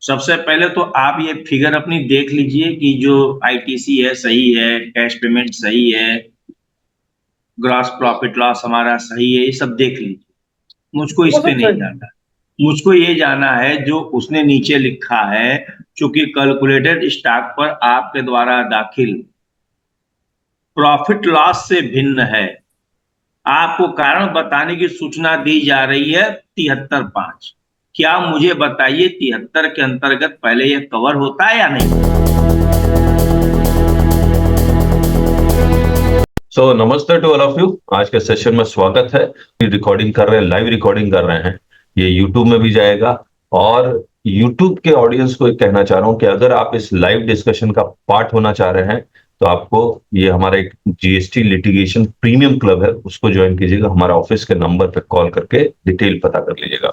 सबसे पहले तो आप ये फिगर अपनी देख लीजिए कि जो आईटीसी है सही है, कैश पेमेंट सही है, ग्रॉस प्रॉफिट लॉस हमारा सही है, ये सब देख लीजिए। मुझको इस वो पे सब नहीं सही है। जाना है। मुझको ये जाना है जो उसने नीचे लिखा है, चूंकि कैलकुलेटेड स्टॉक पर आपके द्वारा दाखिल प्रॉफिट लॉस से भिन्न है, आपको कारण बताने की सूचना दी जा रही है 73(5). क्या मुझे बताइए 73 के अंतर्गत पहले यह कवर होता है या नहीं? सो नमस्ते टू ऑल ऑफ यू। आज के सेशन में स्वागत है। रिकॉर्डिंग कर रहे हैं, लाइव रिकॉर्डिंग कर रहे हैं। ये यूट्यूब में भी जाएगा। और यूट्यूब के ऑडियंस को एक कहना चाह रहा हूं कि अगर आप इस लाइव डिस्कशन का पार्ट होना चाह रहे हैं तो आपको ये हमारा एक जीएसटी लिटिगेशन प्रीमियम क्लब है, उसको ज्वाइन कीजिएगा। हमारा ऑफिस के नंबर पर कॉल करके डिटेल पता कर लीजिएगा।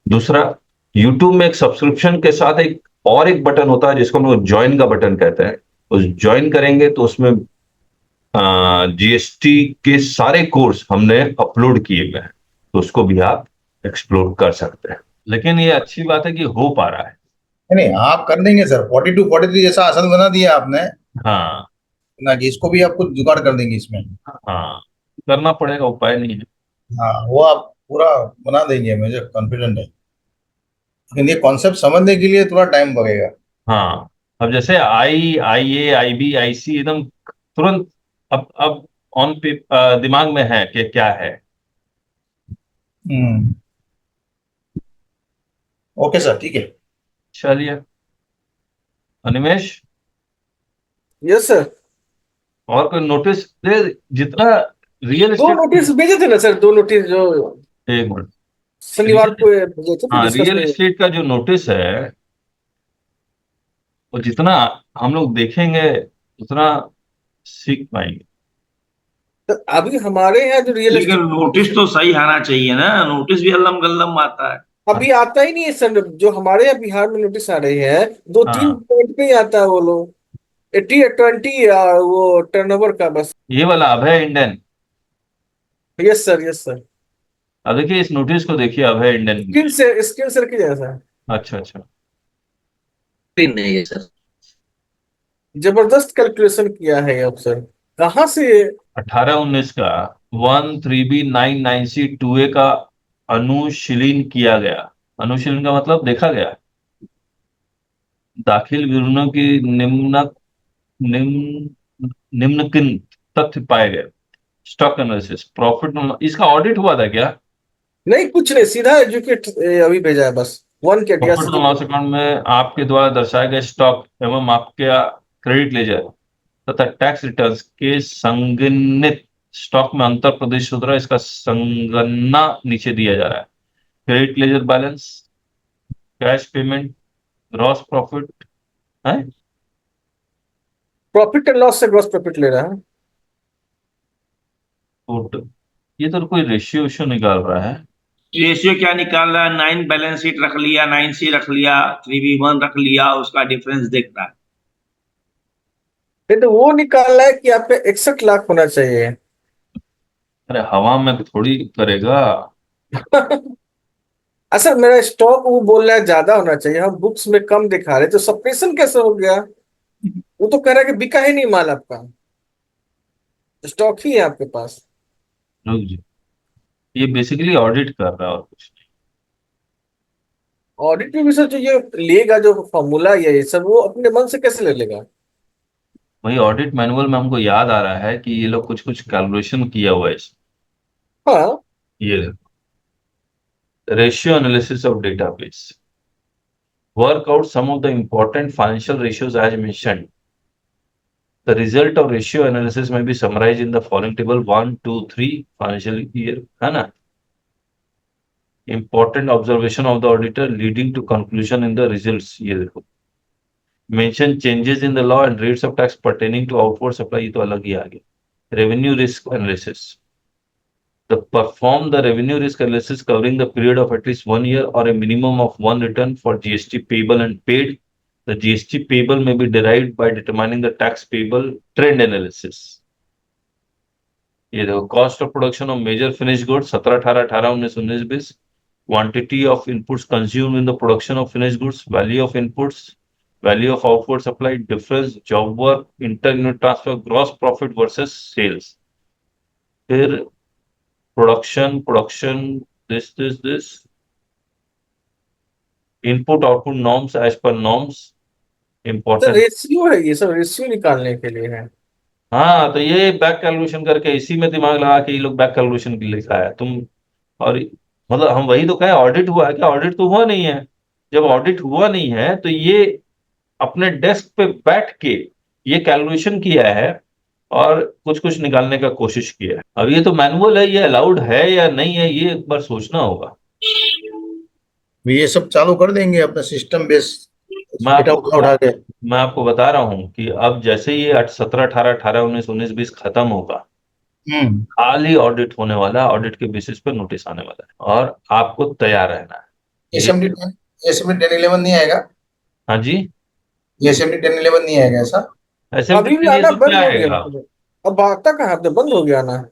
दूसरा, यूट्यूब में एक सब्सक्रिप्शन के साथ एक बटन होता है जिसको हम लोग ज्वाइन का बटन कहते हैं। उस ज्वाइन करेंगे तो उसमें जीएसटी के सारे कोर्स हमने अपलोड किए हुए हैं, तो उसको भी आप एक्सप्लोर कर सकते हैं। लेकिन ये अच्छी बात है कि हो पा रहा है। नहीं नहीं, आप कर देंगे सर। 42 43 जैसा आसान बना दिया आपने हाँ। ना कि इसको भी आपको जुगाड़ कर देंगे इसमें। हाँ, करना पड़ेगा, उपाय नहीं है। हाँ, वो आप पूरा बना देंगे, मुझे कॉन्फिडेंट है। लेकिन ये कॉन्सेप्ट समझने के लिए थोड़ा टाइम लगेगा। हाँ, अब जैसे आई आई ए आई बी आई सी एकदम तुरंत अब ऑन पे दिमाग में है कि क्या है। हम्म। ओके सर, ठीक है। चलिए अनिमेश, यस सर। और कोई नोटिस दे जितना रियल दो एस्टेट। नोटिस भेजे थे ना सर, दो नोटिस जो एक मिनट। शनिवार रियल को भेजे थे, हाँ, डिस्कस रियल में। एस्टेट का जो नोटिस है वो जितना हम लोग देखेंगे उतना सीख पाएंगे। तो अभी हमारे यहाँ जो रियल लेकिन एस्टेट नोटिस तो सही आना चाहिए ना, नोटिस भी अल्लम गल्लम आता है। अभी आता ही नहीं है सर। जो हमारे यहाँ बिहार में नोटिस आ रही है, दो तीन हाँ, पॉइंट पे ही आता है वो लोग। 80 या 20 वो टर्नओवर का बस। ये वाला Abhay Indian. Yes sir, yes sir. अब देखिए इस नोटिस को देखिए, अभय इंडियन। स्क्रीन से रखिए जैसा। अच्छा अच्छा। भी नहीं है सर। जबरदस्त कैलकुलेशन किया है अब सर। कहाँ से? 18-19 का 13B99C2A का अनुशीलन किया गया। अनुशीलन का मतलब देखा गया। दाखिल विवरणों की निम्न निम्नलिखित तथ्य पाए गए। स्टॉक एनालिसिस, प्रॉफिट, इसका ऑडिट हुआ था क्या? नहीं, कुछ नहीं, सीधा एजुकेट अभी भेजा है बस। वन के D profit and loss account में आपके द्वारा दर्शाए गए स्टॉक एवं आपके क्रेडिट लेजर तथा टैक्स रिटर्न्स के संगनित स्टॉक में अंतर प्रदेश हो रहा है, इसका संगणना नीचे दिया जा रहा है। Credit ledger balance, cash payment, gross profit है। प्रॉफिट एंड लॉस से ग्रॉस प्रॉफिट ले रहा है। टोटल, ये तो कोई रेशियो वेशियो निकाल रहा है। रेशियो क्या निकाल रहा है? 9 बैलेंस शीट रख लिया, 9C रख लिया, 3B1 रख लिया, उसका डिफरेंस देख रहा है। नहीं तो वो निकाल रहा है कि आप पे 61 लाख होना चाहिए। अरे हवा में थोड़ी करेगा। अच्छा, मेरा स्टॉक वो बोल रहा है ज्यादा होना चाहिए, हम बुक्स में कम दिखा रहे, तो सप्रेशन कैसे हो गया? वो तो कह रहा है कि बिका ही नहीं माल आपका, स्टॉक ही है आपके पास। रुक जी, ये बेसिकली ऑडिट कर रहा है और कुछ नहीं। ऑडिट में भी सर जो ये लेगा, जो फॉर्मूला ये सब, वो अपने मन से कैसे ले लेगा? वही ऑडिट मैनुअल में हमको याद आ रहा है कि ये लोग कुछ कुछ कैलकुलेशन किया हुआ है हाँ। ये ratio analysis of database, work out some of the important financial ratios as mentioned. The result of ratio analysis may be summarized in the following table: 1, 2, 3 financial year, है ना? Important observation of the auditor leading to conclusion in the results, ये देखो। Mention changes in the law and rates of tax pertaining to outward supply, ये तो अलग ही आ गया। Revenue risk analysis, the perform the revenue risk analysis covering the period of at least 1 year or a minimum of one return for GST payable and paid. The GST payable may be derived by determining the tax payable trend analysis. ये देखो, cost of production of major finish goods 17, 18, 18, 19, 19, 20। quantity of inputs consumed in the production of finished goods, value of inputs, value of outward supply, difference, job work, inter-unit transfer, gross profit versus sales. फिर production, this, input output norms as per norms, तो important. Ratio है, ये सब ratio निकालने के लिए है। हाँ, तो ये बैक कैलकुलेशन करके इसी में दिमाग लगा के ये लोग बैक कैलकुलेशन के लिखा है तुम। और मतलब हम वही तो कहे, ऑडिट हुआ है क्या? ऑडिट तो हुआ नहीं है। जब ऑडिट हुआ नहीं है तो ये अपने डेस्क पे बैठ के ये कैलकुलेशन किया है और कुछ कुछ निकालने का कोशिश किया है। अब ये तो मैनुअल है, ये अलाउड है या नहीं है, ये एक बार सोचना होगा। ये सब चालू कर देंगे अपना सिस्टम बेस मैं डेटा आपको उठा के। मैं आपको बता रहा हूँ कि अब जैसे ये 17, 18, 18, 19, 19, 20 खत्म होगा, खाली ऑडिट होने वाला है, ऑडिट के बेसिस पे नोटिस आने वाला है और आपको तैयार रहना है। एसएमडी 1011 नहीं आएगा? हाँ जी, ये एसएमडी 1011 नहीं आएगा ऐसा? एसएमटी अभी भी 10 ये आना सब बंद क्या हो गया, आएगा? अब आता कहाँ, अब तो बंद हो गया ना।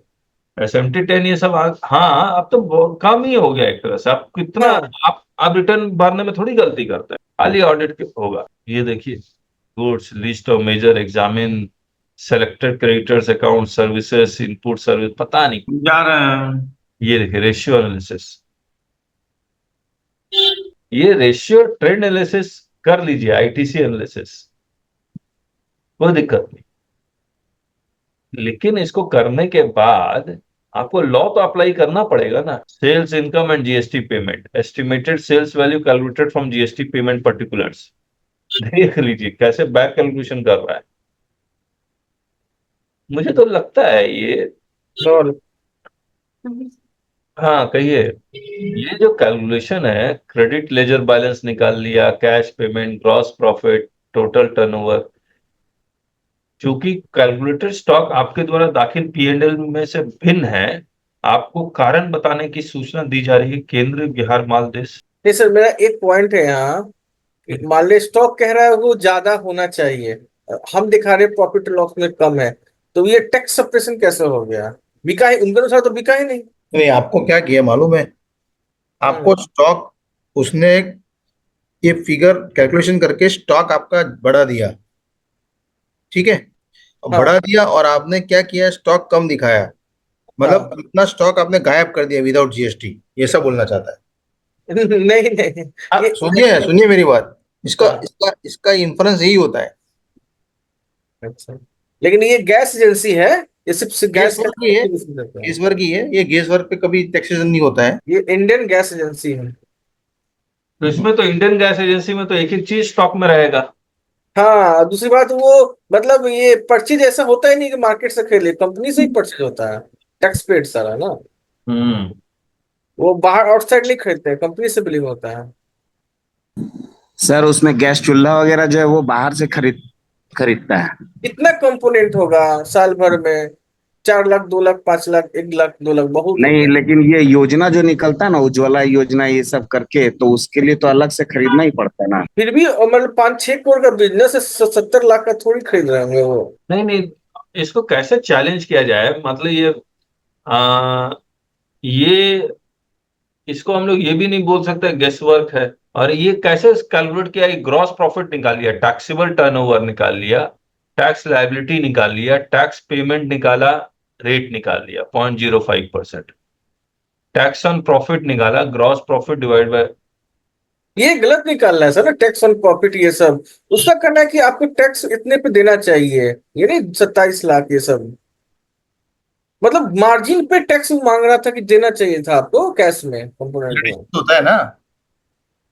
एसएमटी 10 ये सब हाँ, अब तो काम ही हो गया एक तरह से। आप कितना हाँ। आप रिटर्न भरने में थोड़ी गलती करते हैं, खाली ऑडिट होगा। ये देखिए, goods list of major examine selected creditors account services input service, पता नहीं जा रहे हैं। ये देखिए रेशियो एनालिसिस, ये रेशियो ट्रेंड एनालिसिस कर लीजिए, आईटीसी एनालिसिस, कोई दिक्कत नहीं। लेकिन इसको करने के बाद आपको लॉ तो अप्लाई करना पड़ेगा ना। Sales income and GST payment, estimated sales value calculated from GST payment particulars, देख लीजिए कैसे बैक कैलकुलेशन कर रहा है। मुझे तो लगता है ये, और हाँ कहिए, ये जो कैलकुलेशन है, क्रेडिट लेजर बैलेंस निकाल लिया, cash payment, gross profit, total turnover, क्योंकि कैलकुलेटेड स्टॉक आपके द्वारा दाखिल पीएनएल में से भिन्न है, आपको कारण बताने की सूचना दी जा रही है केंद्र बिहार माल देश। नहीं सर, मेरा एक पॉइंट है यहाँ कि मान ली स्टॉक कह रहा है वो ज्यादा होना चाहिए, हम दिखा रहे प्रॉफिट लॉस में कम है, तो ये टैक्स सप्रेशन कैसे हो गया? बिका ही उनके अनुसार, तो बिका ही नहीं। नहीं, आपको क्या किया मालूम है? आपको स्टॉक उसने ये फिगर कैलकुलेशन करके स्टॉक आपका बढ़ा दिया, ठीक है? हाँ। बढ़ा दिया और आपने क्या किया, स्टॉक कम दिखाया, मतलब अपना स्टॉक आपने गायब कर दिया विदाउट जीएसटी, ये सब बोलना चाहता है। नहीं नहीं, आप ये सुनिए सुनिए मेरी बात, इसका हाँ। इसका इसका इन्फ्रेंस यही होता है। अच्छा, लेकिन ये गैस एजेंसी है, ये सिर्फ गैस गेस वर्क की है, का, गेस वर्क की है, ये गेस वर्क पे कभी टैक्सेशन नहीं होता है। ये इंडियन गैस एजेंसी है। तो इसमें तो इंडियन गैस एजेंसी में तो एक एक चीज स्टॉक में रहेगा। हाँ, दूसरी बात वो, मतलब ये परचेज ऐसा होता ही नहीं कि मार्केट से खरीद ले, कंपनी से ही परचेज होता है, टैक्स पेड सारा ना। हम्म वो बाहर आउटसाइड नहीं खरीदते हैं, कंपनी से बिलिंग होता है। सर उसमें गैस चूल्हा वगैरह जो है वो बाहर से खरीदता है। कितना कंपोनेंट होगा साल भर में? 4 लाख, 2 लाख, 5 लाख, 1 लाख, 2 लाख, बहुत हो नहीं, गया। लेकिन ये योजना जो निकलता है ना, उज्ज्वला योजना, ये सब करके, तो उसके लिए तो अलग से खरीदना ही पड़ता है ना। फिर भी मतलब 5-6 करोड़ का बिजनेस है, 70 लाख का थोड़ी खरीद रहे होंगे वो। नहीं नहीं, इसको कैसे चैलेंज किया जाए, मतलब आ, ये इसको हम लोग ये भी नहीं बोल सकते गेस वर्क है। और ये कैसे कैलकुलेट किया, ग्रॉस प्रॉफिट निकाल लिया, टैक्सेबल टर्नओवर निकाल लिया, टैक्स लायबिलिटी निकाल लिया, टैक्स पेमेंट निकाला, रेट निकाल लिया 0.05%, टैक्स ऑन प्रॉफिट निकाला, ग्रॉस प्रॉफिट डिवाइड बाय। ये गलत निकालना है सर ना, टैक्स ऑन प्रॉफिट ये सब। उसका कहना है कि आपको टैक्स इतने पे देना चाहिए, ये नहीं 27 लाख ये सब। मतलब मार्जिन पे टैक्स मांग रहा था कि देना चाहिए था आपको कैश में, कंपोनेंट में। होता है ना,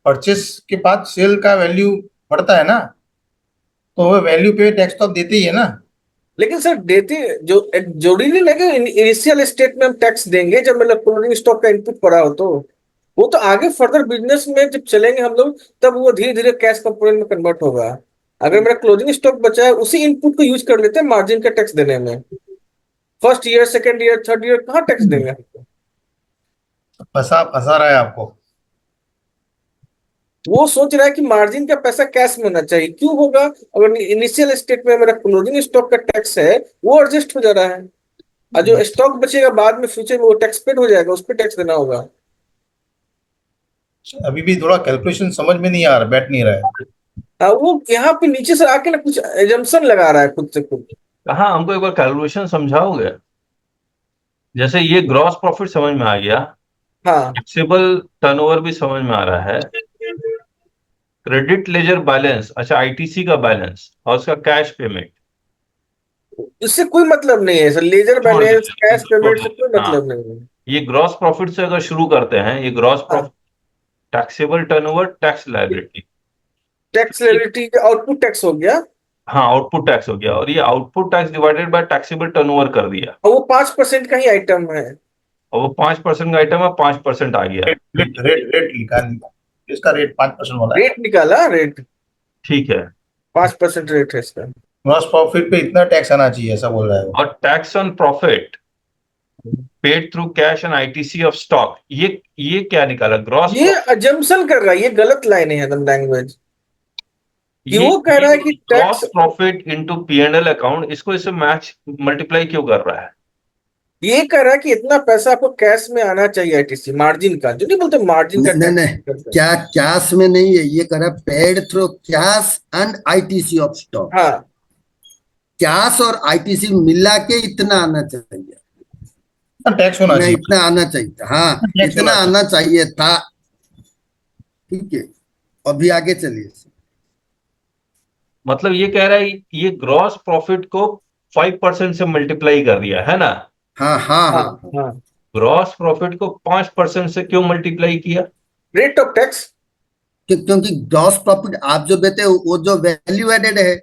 परचेस के बाद सेल का वैल्यू बढ़ता है ना, तो वो वैल्यू पे टैक्स तो आप देते ही है ना। लेकिन सर देते जो एक जोड़ी नहीं लगे, इनिशियल स्टेट में हम टैक्स देंगे जब मतलब क्लोजिंग स्टॉक का इनपुट पड़ा हो, तो वो तो आगे फर्दर बिजनेस में जब चलेंगे हम लोग, तब वो धीरे धीरे कैश कंपोनेंट में कन्वर्ट होगा। अगर मेरा क्लोजिंग स्टॉक बचा है, उसी इनपुट को यूज कर लेते हैं मार्जिन का टैक्स देने में। First year, second year, third year कहाँ टैक्स देंगे हमको? फंसा फंसा रहा है आपको। वो सोच रहा है कि मार्जिन का पैसा कैश में होना चाहिए, क्यों होगा? अगर इनिशियल स्टेट में मेरा क्लोजिंग स्टॉक का टैक्स है, वो एडजस्ट हो जा रहा है, और जो स्टॉक बचेगा बाद में फ्यूचर में वो टैक्स पेड हो जाएगा, उस पर टैक्स देना होगा। अभी भी थोड़ा कैलकुलेशन समझ में नहीं आ रहा, बैठ नहीं रहा है। वो यहाँ पे नीचे से आके ना कुछ एजम्पशन लगा रहा है खुद से खुद। कहाँ हमको एक बार कैलकुलेशन समझाओगे? जैसे ये ग्रॉस प्रॉफिट समझ में आ गया, हाँ, टैक्सेबल टर्नओवर भी समझ में आ रहा है, क्रेडिट लेजर बैलेंस, अच्छा आईटीसी का बैलेंस और उसका कैश पेमेंट। इससे कोई मतलब नहीं है सर, लेजर छोड़ बैलेंस कैश पेमेंट से कोई दो। हाँ, मतलब नहीं है। ये ग्रॉस प्रॉफिट से अगर शुरू करते हैं, ये ग्रॉस हाँ, profit, taxable turnover, tax liability, tax liability output tax हो गया, हाँ आउटपुट टैक्स हो गया, और ये output tax divided by taxable turnover कर दिया, और वो 5% का ही आइटम है। और वो 5% का आइटम है, 5% आ गया। रेट लिखा है, इसका रेट 5% वाला है। रेट निकाला, रेट ठीक है, 5% रेट है इसका। ग्रॉस प्रॉफिट पे इतना टैक्स आना चाहिए, ऐसा बोल रहा है वो। और tax on profit paid through cash and ITC of stock, ये क्या निकाला? ग्रॉस ये अजम्पशन कर रहा है, ये गलत लाइन है एकदम लैंग्वेज, कि ये वो कह रहा है कि gross tax, profit into PNL account, इसको इससे मैच मल्टीप्लाई क्यों कर रहा है? ये कह रहा है कि इतना पैसा आपको कैश में आना चाहिए आईटीसी मार्जिन का, जो नहीं बोलते मार्जिन का नहीं नहीं, टैक्स। क्या कैश में नहीं है, ये कह रहा paid through cash and ITC of stock. हाँ, कैश और आईटीसी मिला के इतना आना चाहिए, टैक्स होना नहीं चाहिए, इतना आना चाहिए था, हाँ टैक्स इतना होना आना चाहिए था। ठीक है, अभी आगे चलिए। मतलब ये कह रहा है ये ग्रॉस प्रॉफिट को 5% से मल्टीप्लाई कर दिया है ना? हाँ हाँ हाँ, हाँ, हाँ, ग्रॉस प्रॉफिट को 5% से क्यों मल्टीप्लाई किया? Rate of tax. क्योंकि ग्रॉस प्रॉफिट आप जो देते हो वो जो वैल्यू एडेड है,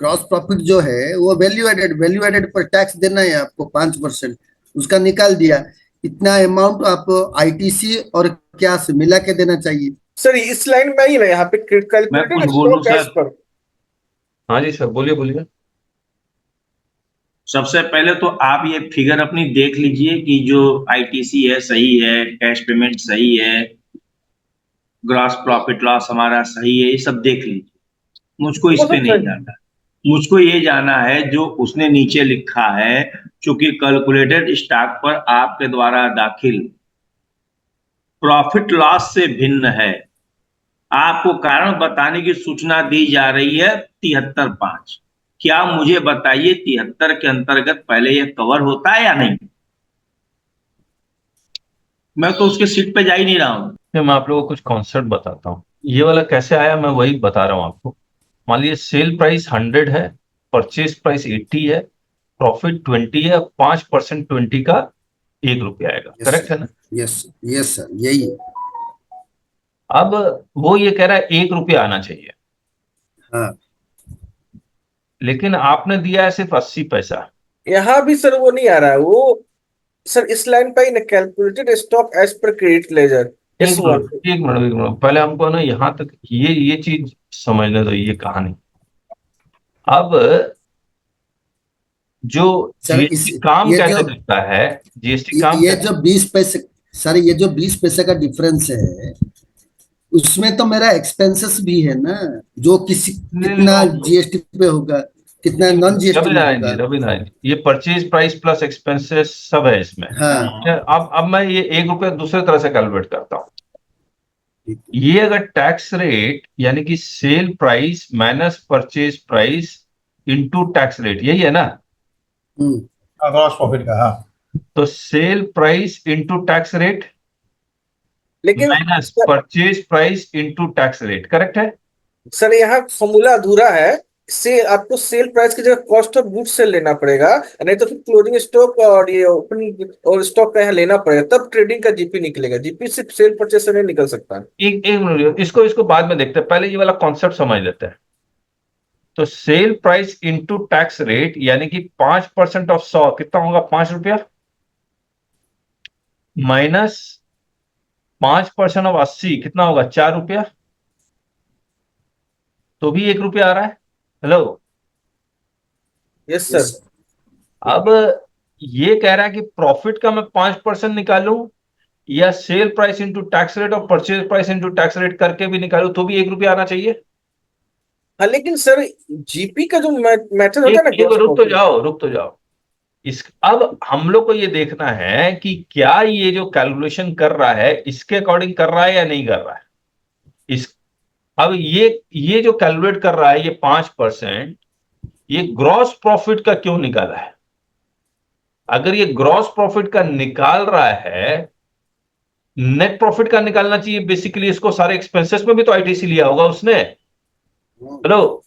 ग्रॉस प्रॉफिट जो है वो वैल्यू एडेड पर टैक्स देना है आपको 5%, उसका निकाल दिया, इतना अमाउंट आप आईटीसी और क्या से मिला के देना चाहिए। सर इस लाइन में ही ना, यहाँ पे मैं कैलकुलेटेड कुछ बोलूं स्टॉक एज सर? पर। हाँ जी सर, बोलिए बोलिए। सबसे पहले तो आप ये फिगर अपनी देख लीजिए कि जो आईटीसी है सही है, कैश पेमेंट सही है, ग्रॉस प्रॉफिट लॉस हमारा सही है, ये सब देख लीजिए। मुझको इस वो पे सब नहीं सही। जाना, मुझको ये जाना है जो उसने नीचे लिखा है, चूंकि कैलकुलेटेड स्टॉक पर आपके द्वारा दाखिल प्रॉफिट लॉस से भिन्न है, आपको कारण बताने की सूचना दी जा रही है 73.5। क्या मुझे बताइए 73 के अंतर्गत पहले यह कवर होता है या नहीं? मैं तो उसके सीट पे जा ही नहीं रहा हूं। मैं आप लोगों को कुछ कॉन्सेप्ट बताता हूँ, ये वाला कैसे आया मैं वही बता रहा हूँ आपको। मान लीजिए सेल प्राइस 100 है, परचेज प्राइस 80 है, प्रॉफिट 20 है, 5% 20 का ₹1 आएगा, करेक्ट है ना? यस यस सर, यही है। अब वो ये कह रहा है ₹1 आना चाहिए, हाँ लेकिन आपने दिया है सिर्फ 80 पैसा। यहाँ भी सर वो नहीं आ रहा है वो। सर इस लाइन पे ही ना, calculated stock as per credit ledger एक S1। मिनट एक मिनट एक मिनट, पहले हमको ना यहाँ तक ये चीज समझने दो, ये कहानी। अब जो सर, इस जीएसटी काम ये कैसे जो करता है, जीएसटी काम ये कैसे? जो 20 पैसे, सर ये जो 20 पैसे का डिफरेंस है, उसमें तो मेरा एक्सपेंसेस भी है ना, जो किसी कितना जीएसटी पे होगा, कितना नॉन जीएसटी रवि में नारायण जी, होगा। रवि नारायण जी, ये परचेज प्राइस प्लस एक्सपेंसेस सब है इसमें। हाँ अब मैं ये ₹1 दूसरे तरह से कैलकुलेट करता हूँ। ये अगर टैक्स रेट यानी कि sale price minus purchase price into tax rate, यही है ना? ग्रॉस प्रॉफिट का, हाँ। तो sale price into tax rate लेकिन minus purchase price into tax rate, correct है? सर यहाँ फॉर्मूला अधूरा है। से आपको सेल प्राइस की जगह कॉस्ट ऑफ गुड्स से लेना पड़ेगा, नहीं तो फिर क्लोजिंग स्टॉक और ये ओपनिंग और स्टॉक का यहाँ लेना पड़ेगा, तब ट्रेडिंग का जीपी निकलेगा। जीपी सिर्फ सेल परचेस से नहीं निकल सकता। एक मिनट, इसको बाद में देखते हैं, पहले ये वाला कॉन्सेप्ट समझ लेते हैं। तो sale price into tax rate यानी कि 5% ऑफ 100 कितना होगा? ₹5 माइनस 5% ऑफ 80 कितना होगा? ₹4, तो भी ₹1 आ रहा है। Hello, yes sir. अब ये कह रहा है कि प्रॉफिट का मैं 5% निकालूं या sale price into tax rate और purchase price into tax rate करके भी निकालूं तो भी ₹1 आना चाहिए। हाँ लेकिन सर जीपी का जो मैटर होता है ना, रुक तो जाओ, इस अब हम लोग को ये देखना है कि क्या ये जो कैलकुलेशन कर रहा है इसके अकॉर्डिंग कर रहा है या नहीं कर रहा है। इस अब ये जो कैलकुलेट कर रहा है ये 5%, ये ग्रॉस प्रॉफिट का क्यों निकाला है? अगर ये ग्रॉस प्रॉफिट का निकाल रहा है, नेट प्रॉफिट का निकालना चाहिए बेसिकली। इसको सारे एक्सपेंसेस में भी तो आईटीसी लिया होगा उसने। हेलो,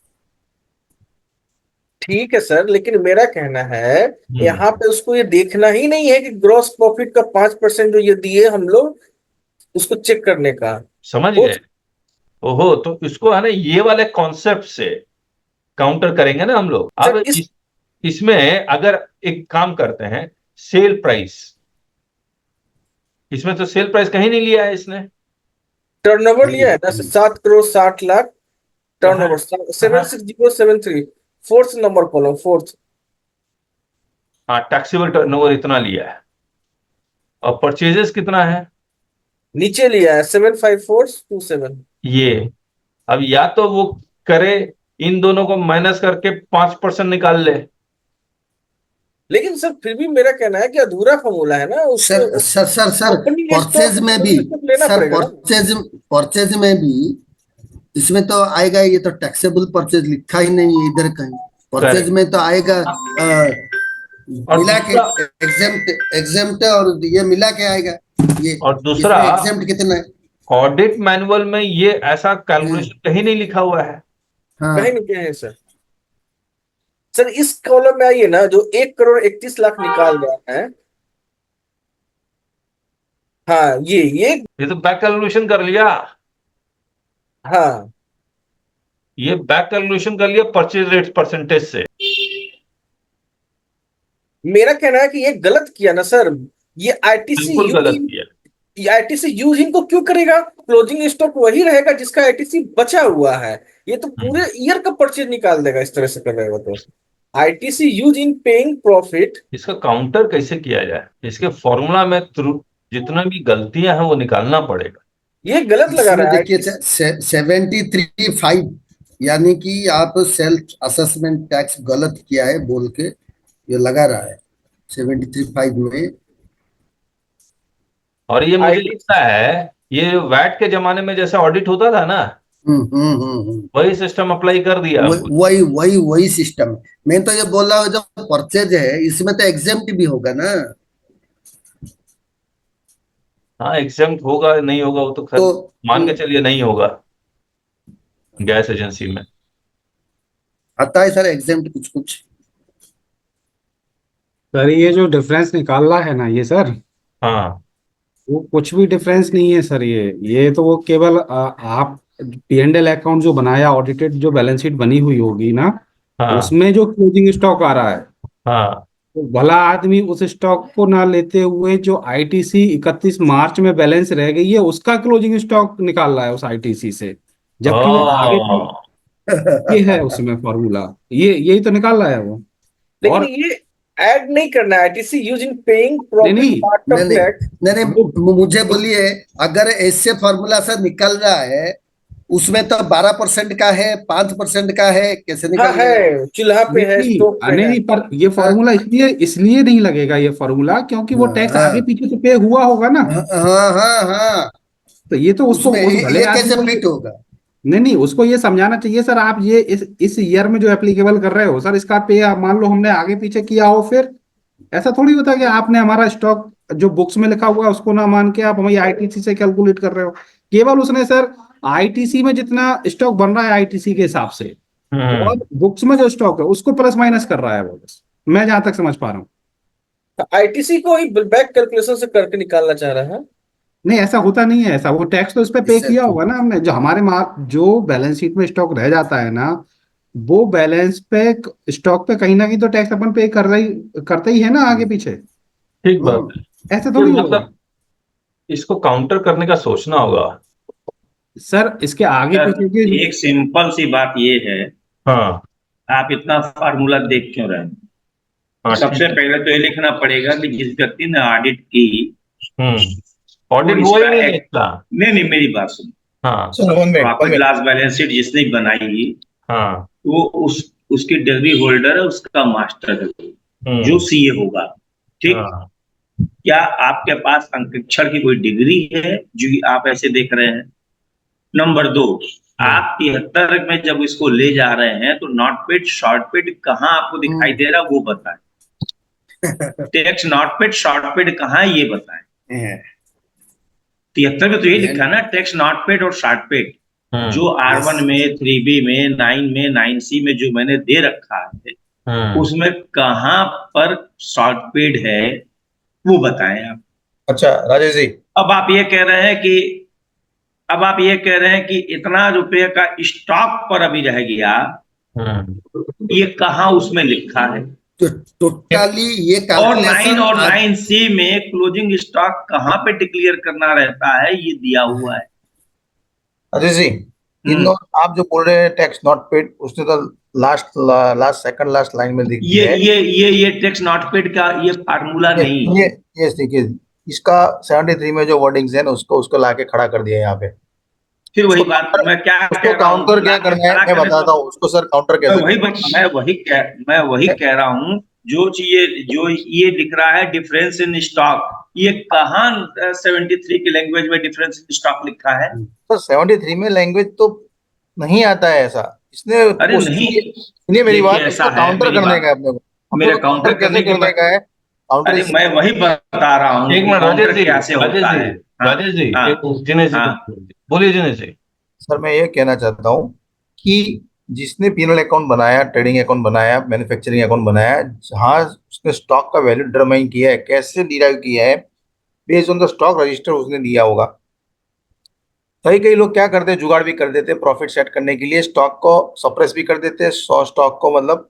ठीक है सर, लेकिन मेरा कहना है यहाँ पे उसको ये देखना ही नहीं है कि ग्रॉस प्रॉफिट का 5% जो ये दिए हम लोग उसको चेक करने का। समझ वो गए? ओहो, तो इसको है ना ये वाले कॉन्सेप्ट से काउंटर करेंगे ना हम लोग। अब सर इसमें अगर एक काम करते हैं, सेल प्राइस, इसमें तो सेल प्राइस कहीं नहीं लिया है इसने। टर्नओवर लिया है ना, 7 crore 60 lakh turnover, 76073, fourth number column, fourth. हाँ, टैक्सेबल टर्नओवर इतना लिया है। और परचेजेस कितना है? नीचे लिया है 75427। ये अब या तो वो करे, इन दोनों को माइनस करके 5% निकाल ले। लेकिन सर फिर भी मेरा कहना है कि अधूरा फॉर्मूला है ना sir sir sir sir purchase में भी, लेना सर पड़ेगा ना। परचेज में भी इसमें तो आएगा, ये तो टैक्सेबल परचेज लिखा ही नहीं है इधर कहीं। परचेज में तो आएगा मिला के एग्जेम्प्ट और ये मिला के आएगा। ये और दूसरा एग्जेम्प्ट कितना है? ऑडिट मैनुअल में ये ऐसा कैलकुलेशन कहीं नहीं लिखा हुआ है। हाँ कहीं नहीं क्या है सर। सर इस कॉलम में आइए ना, जो 1 करोड़ 31 लाख निकाल रहा है। हाँ ये तो बैक कैलकुलेशन कर लिया। हाँ ये बैक कैलकुलेशन कर लिया परचेज रेट परसेंटेज से। मेरा कहना है कि ये गलत किया ना सर। ये आईटीसी बिल्कुल गलत किया। आईटीसी यूज इनको क्यों करेगा? क्लोजिंग स्टॉक वही रहेगा जिसका आईटीसी बचा हुआ है। ये तो पूरे ईयर का परचेज निकाल देगा इस तरह से कर रहेगा तो। ITC use in paying profit. इसका काउंटर कैसे किया जाए? इसके फॉर्मूला में जितना भी गलतियां हैं वो निकालना पड़ेगा। ये गलत लगा इसमें रहा है। देखिए 73.5 यानी कि आप सेल्फ असेसमेंट टैक्स गलत किया है बोल के ये लगा रहा है 73.5 में। और ये मुझे लगता है ये वैट के जमाने में जैसे ऑडिट होता था ना, वही सिस्टम अप्लाई कर दिया। वही सिस्टम। मैं तो ये बोल रहा हूँ जो परचेज है इसमें तो एग्जेम्प्ट भी होगा ना। हाँ, एग्जेम्प्ट होगा नहीं होगा वो तो खैर मान के चलिए नहीं होगा। गैस एजेंसी में आता है सर एग्जेम्प्ट कुछ कुछ। सर ये जो डिफरेंस निकाल रहा है ना ये सर, हाँ वो कुछ भी डिफरेंस नहीं है सर। ये तो वो केवल आप P&L अकाउंट जो बनाया, ऑडिटेड जो बैलेंस शीट बनी हुई होगी ना, हाँ उसमें जो क्लोजिंग स्टॉक आ रहा है, हाँ तो भला आदमी उस स्टॉक को ना लेते हुए जो आईटीसी 31 मार्च में बैलेंस रह गई है उसका क्लोजिंग स्टॉक निकाल रहा है उस आईटीसी से, जबकि वो आगे ये है उसमें फॉर्मूला, यही तो निकाल रहा है वो। लेकिन और ये ऐड नहीं करना है ITC use in paying profit part of tax. नहीं मुझे बोलिए, अगर ऐसे फॉर्मूला से निकल रहा है उसमें तो 12% का है, 5% का है, कैसे हाँ निकल है, चूल्हा पे है, स्टोव पे है। नहीं, पर ये फॉर्मूला इसलिए नहीं लगेगा ये फॉर्मूला, क्योंकि वो टैक्स आगे पीछे तो पे हुआ होगा ना। हाँ तो ये तो उसको उसमें भले ये आदमी कैसे को फिट होगा? नहीं, उसको ये समझाना चाहिए सर, आप ये इस ईयर में जो एप्लीकेबल कर रहे हो सर, इसका पे मान लो हमने आगे पीछे किया हो, फिर ऐसा थोड़ी होता कि आपने हमारा स्टॉक जो बुक्स में लिखा हुआ है उसको ना मान के आप हमें आईटीसी से कैलकुलेट कर रहे हो। केवल उसने सर आईटीसी में जितना स्टॉक बन रहा है आईटीसी के हिसाब से, और बुक्स में जो स्टॉक है उसको प्लस माइनस कर रहा है वो, बस मैं जहां तक समझ पा रहा हूँ। आईटीसी को ही बैक कैलकुलेशन से करके निकालना चाह रहा है। नहीं, ऐसा होता नहीं है। ऐसा वो टैक्स तो इस पे पे किया होगा ना हमने, जो हमारे जो बैलेंस शीट में स्टॉक रह जाता है ना, वो बैलेंस पे स्टॉक पे कहीं ना कहीं तो टैक्स अपन पे करते ही है ना आगे पीछे। ठीक बात है। ऐसे थोड़ी होगा मतलब इसको काउंटर करने का सोचना होगा सर। इसके आगे पीछे की एक सिंपल सी बात ये है, हाँ आप इतना फार्मूला देख क्यों रहे हैं? हाँ, सबसे पहले तो ये लिखना पड़ेगा कि जिस व्यक्ति ने ऑडिट की, ऑडिट वो हुआ ही इसका नहीं इसका। नहीं मेरी बात सुनो। हाँ प्रॉफिट लॉस बैलेंस शीट जिसने बनाई हाँ वो उसकी डिग्री होल्डर है, उसका मास्टर है। जो सीए होगा, ठीक। हाँ। क्या आपके पास अंकेक्षण की कोई डिग्री है जो आप ऐसे देख रहे हैं? नंबर 2, आप 73 में जब इसको ले जा रहे हैं तो नॉट पेड शॉर्ट पेड कहाँ आपको दिखाई दे रहा है वो बताएं। Tax not paid short paid कहाँ है ये बताएं। 73 में तो ये लिखा है ना, टैक्स नॉट पेड और शॉर्ट पेड। जो R1 में, 3B में, 9 में, 9C में जो मैंने दे रखा है उसमें कहाँ पर शॉर्ट पेड है वो बताएं आप। अच्छा राजेश जी, अब आप ये कह रहे हैं कि इतना रुपए का स्टॉक पर अभी रह गया, ये कहाँ उसमें लिखा है? तो टोटली ये और 9 कैलकुलेशन और 9C में क्लोजिंग स्टॉक कहाँ पे डिक्लेयर करना रहता है ये दिया हुआ है। राजेश जी, आप जो बोल रहे हैं टैक्स नॉट पेड, उसने तो सेकंड लास्ट लाइन में लिख दिया है। ये टैक्स नॉट पेड का ये फार्मूला नहीं है। ये देखिए, इसका 73 में जो वर्डिंग्स है ना उसको लाके खड़ा कर दिया है यहाँ पे। फिर वही बात मैं क्या उसको काउंटर क्या करना है मैं बताता हूँ उसको सर, काउंटर कैसे मैं वही कह रहा हूँ। जो ये दिख रहा है डिफरेंस इन स्टॉक, ये कहाँ 73 की लैंग्वेज में डिफरेंस इन स्टॉक लिखा है? तो 73 में लैंग्वेज तो नहीं आता है ऐसा। इसने अरे नहीं, सुनिए मेरी बात, ऐसा इसको काउंटर करने का है अपने को। मेरे काउंटर कैसे करने का है? काउंटर अरे मैं वही बता रहा हूँ। एक मिनट राजेश जी, राजेश जी, जिनेश जी बोलिए। जिनेश जी, सर मैं ये कहना चाहता हूँ कि जिसने पीनल अकाउंट बनाया, ट्रेडिंग अकाउंट बनाया, मैन्युफैक्चरिंग अकाउंट बनाया, जहां उसने स्टॉक का वैल्यू डिटरमाइन किया है, कैसे डिराइव किया है, based on the stock register उसने दिया होगा। कई लोग क्या करते हैं, जुगाड़ भी कर देते हैं प्रॉफिट सेट करने के लिए, स्टॉक को सप्रेस भी कर देते हैं, स्टॉक को मतलब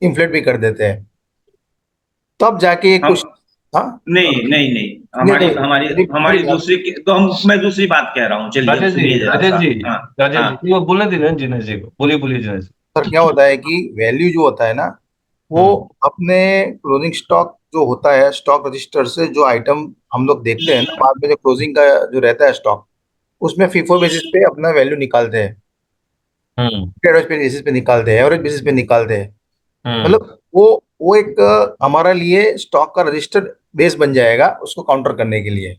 इन्फ्लेट भी कर देते हैं, तब जाके कुछ। हाँ नहीं हमारी दूसरी तो मैं दूसरी बात कह रहा हूँ। राजेश जी वो बोलने दीजिए जिनेश जी को। बोलिए जिनेश जी। सर क्या होता है कि वैल्यू जो होता है ना, वो अपने क्लोजिंग स्टॉक जो होता है, स्टॉक रजिस्टर से जो आइटम हम लोग देखते हैं ना, बाद में जो क्लोजिंग का जो रहता है स्टॉक, उसमें फीफो बेसिस पे अपना वैल्यू निकालते हैं, बेसिस पे निकालते हैं, एवरेज बेसिस पे निकालते हैं। मतलब वो एक हमारा लिए स्टॉक का रजिस्टर बेस बन जाएगा उसको काउंटर करने के लिए।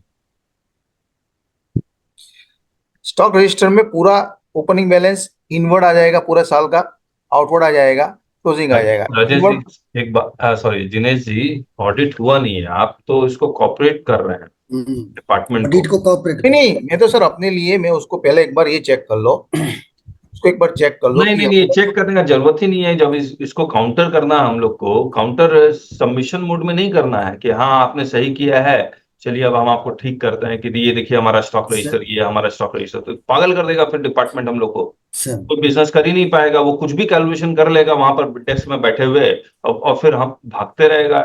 स्टॉक रजिस्टर में पूरा ओपनिंग बैलेंस इनवर्ड आ जाएगा पूरा साल का, आउटवर्ड आ जाएगा, क्लोजिंग आ जाएगा। राजेश जी एक बात, सॉरी जिनेश जी, ऑडिट हुआ नहीं है, आप तो इसको कॉपरेट कर रहे हैं डिपार्टमेंट ऑडिट को कॉपरेट नहीं, मैं तो सर अपने लिए, मैं उसको पहले एक बार ये चेक कर लो, उसको एक बार चेक कर लो। नहीं चेक करने का जरूरत ही नहीं है। जब इसको काउंटर करना, हम लोग को काउंटर सबमिशन मोड में नहीं करना है कि हाँ आपने सही किया है, चलिए अब हम आपको ठीक करते हैं कि ये देखिए हमारा स्टॉक रजिस्टर, ये हमारा स्टॉक रजिस्टर। तो पागल कर देगा फिर डिपार्टमेंट हम लोग को, कोई बिजनेस कर ही नहीं पाएगा। वो कुछ भी कैलकुलेशन कर लेगा वहां पर डेस्क में बैठे हुए, और फिर हम भागते रहेगा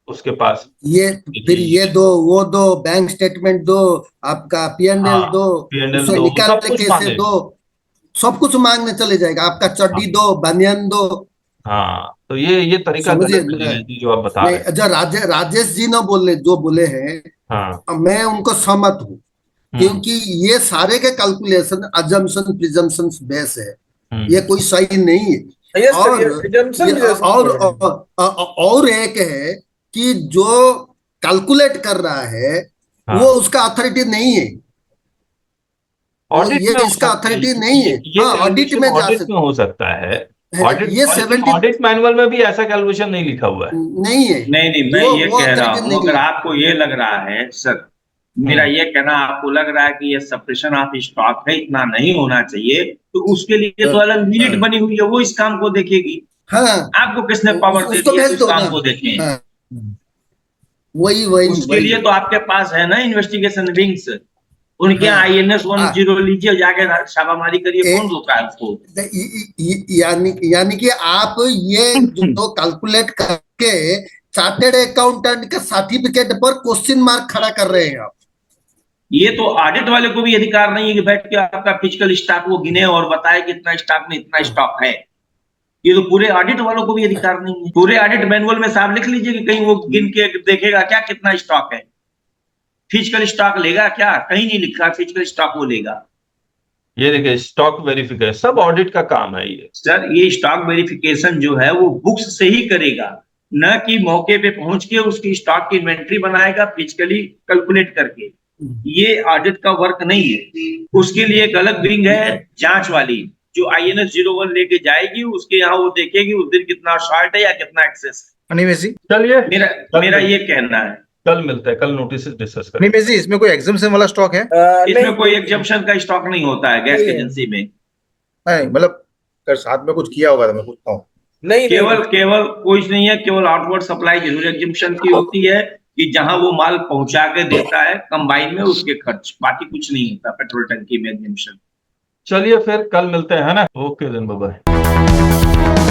उसके पास। फिर ये दो, वो दो, बैंक स्टेटमेंट दो, आपका पीएनएल दो, उसे निकाल के कैसे दो, सब कुछ मांगने चले जाएगा, आपका चड्डी दो, बनियान दो। हाँ, तो ये तरीका जो आप बता रहे हैं, जो राजेश जी ने जो बोले हैं, मैं उनको सहमत हूँ, क्योंकि ये सारे के कैलकुलेशन अजम्पशन प्रिजम्पशन बेस है, ये कोई सही नहीं है। और एक है कि जो कैलकुलेट कर रहा है वो उसका अथॉरिटी नहीं है, ऑडिट ये इसका अथॉरिटी नहीं है। हाँ, ऑडिट में जा सकता हो सकता है। ये 70 ऑडिट मैनुअल में भी ऐसा कैलकुलेशन नहीं लिखा हुआ है। नहीं है। नहीं मैं ये कह रहा हूँ, अगर आपको ये लग रहा है सर, मेरा ये कहना, आपको लग रहा है कि ये सप्रेशन ऑफ स्टॉक है, इतना नहीं होना चाहिए, तो उसके लिए तो अलग यूनिट बनी हुई है, वो इस काम को देखेगी। हाँ, आपको किसने पावर दे दी इस काम को देखें? वही उसके लिए तो आपके पास है ना इन्वेस्टिगेशन विंग्स, उनके यहाँ INS 10 लीजिए, जाके छापामारी करिए, कौन रोका है उसको? यानी कि आप ये जो कैलकुलेट करके चार्टेड अकाउंटेंट के सर्टिफिकेट पर क्वेश्चन मार्क खड़ा कर रहे हैं आप। ये तो ऑडिट वाले को भी अधिकार नहीं है कि बैठ के आपका फिजिकल स्टॉक वो गिने और बताए कि इतना स्टॉक में इतना स्टॉक है। ये तो पूरे ऑडिट वालों को भी अधिकार नहीं है। पूरे ऑडिट मैनुअल में साफ लिख लीजिए कि कहीं वो गिन के देखेगा क्या कितना स्टॉक है। फिजिकल स्टॉक लेगा क्या? कहीं नहीं लिखा फिजिकल स्टॉक वो लेगा। ये देखिए स्टॉक वेरिफिकेशन सब ऑडिट का काम है। ये सर, ये स्टॉक वेरिफिकेशन जो है वो बुक्स से ही करेगा, न कि मौके पे पहुंच के उसकी स्टॉक की इन्वेंट्री बनाएगा फिजिकली कैलकुलेट करके। ये ऑडिट का वर्क नहीं है। उसके लिए एक अलग विंग है जांच वाली, जो INS 01 लेके जाएगी, उसके यहाँ वो देखेगी उस दिन कितना शॉर्ट है या कितना एक्सेस है। अनिमेश जी, चलिए मेरा ये कहना है। कल मिलते हैं, कल नोटिस डिस्कस करेंगे। अनिमेश जी, इसमें कोई एग्जाम्पशन वाला स्टॉक है? इसमें नहीं, कोई एग्जम्पशन का स्टॉक नहीं होता है गैस नहीं है। एजेंसी में। नहीं, मतलब अगर साथ में कुछ किया होगा तो मैं पूछता हूँ। नहीं केवल कुछ नहीं है, केवल आउटवर्ड सप्लाई जरूर एग्जम्पशन की होती है कि जहां वो माल पहुंचा के देता है कंबाइन में उसके खर्च, बाकी कुछ नहीं होता पेट्रोल टंकी में एग्जम्पशन। चलिए फिर कल मिलते हैं, है ना? Okay then, bye bye.